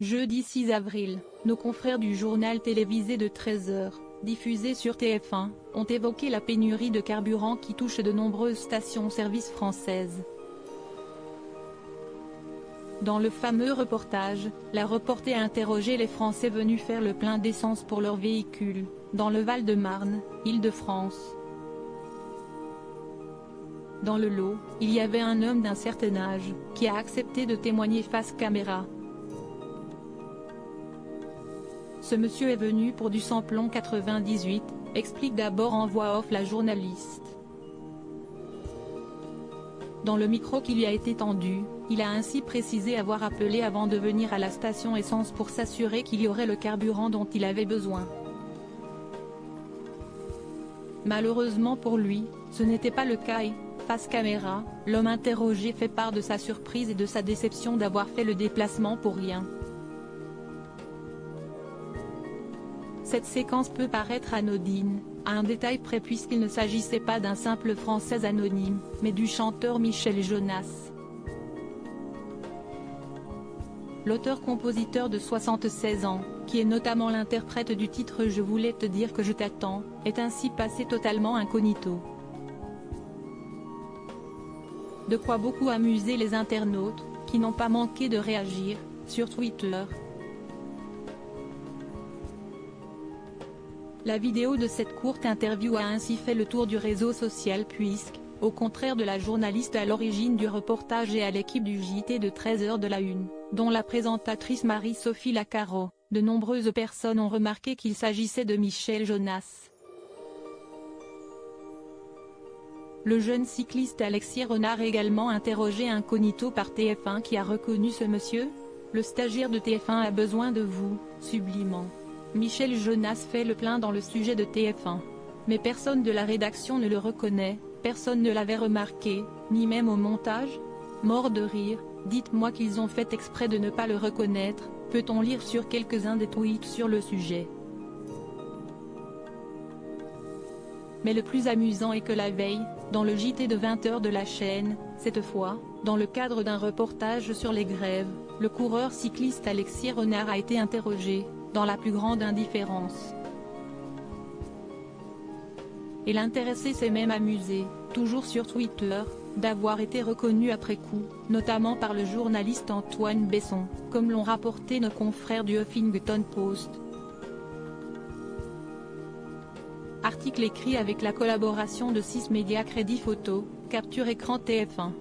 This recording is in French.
Jeudi 6 avril, nos confrères du journal télévisé de 13h, diffusé sur TF1, ont évoqué la pénurie de carburant qui touche de nombreuses stations-service françaises. Dans le fameux reportage, la reporter a interrogé les Français venus faire le plein d'essence pour leur véhicule, dans le Val-de-Marne, Île-de-France. Dans le lot, il y avait un homme d'un certain âge, qui a accepté de témoigner face caméra. Ce monsieur est venu pour du samplon 98, explique d'abord en voix off la journaliste. Dans le micro qui lui a été tendu, il a ainsi précisé avoir appelé avant de venir à la station essence pour s'assurer qu'il y aurait le carburant dont il avait besoin. Malheureusement pour lui, ce n'était pas le cas et, face caméra, l'homme interrogé fait part de sa surprise et de sa déception d'avoir fait le déplacement pour rien. Cette séquence peut paraître anodine, à un détail près puisqu'il ne s'agissait pas d'un simple Français anonyme, mais du chanteur Michel Jonas. L'auteur-compositeur de 76 ans, qui est notamment l'interprète du titre Je voulais te dire que je t'attends, est ainsi passé totalement incognito. De quoi beaucoup amuser les internautes, qui n'ont pas manqué de réagir, sur Twitter. La vidéo de cette courte interview a ainsi fait le tour du réseau social puisque, au contraire de la journaliste à l'origine du reportage et à l'équipe du JT de 13h de la Une, dont la présentatrice Marie-Sophie Lacaro, de nombreuses personnes ont remarqué qu'il s'agissait de Michel Jonas. Le jeune cycliste Alexis Renard également interrogé incognito par TF1 qui a reconnu ce monsieur. Le stagiaire de TF1 a besoin de vous, sublimant. Michel Jonas fait le plein dans le sujet de TF1. Mais personne de la rédaction ne le reconnaît, personne ne l'avait remarqué, ni même au montage. Mort de rire, dites-moi qu'ils ont fait exprès de ne pas le reconnaître, peut-on lire sur quelques-uns des tweets sur le sujet. Mais le plus amusant est que la veille, dans le JT de 20h de la chaîne, cette fois, dans le cadre d'un reportage sur les grèves, le coureur cycliste Alexis Renard a été interrogé, dans la plus grande indifférence. Et l'intéressé s'est même amusé, toujours sur Twitter, d'avoir été reconnu après coup, notamment par le journaliste Antoine Besson, comme l'ont rapporté nos confrères du Huffington Post. Article écrit avec la collaboration de 6 médias Crédit Photo, capture écran TF1.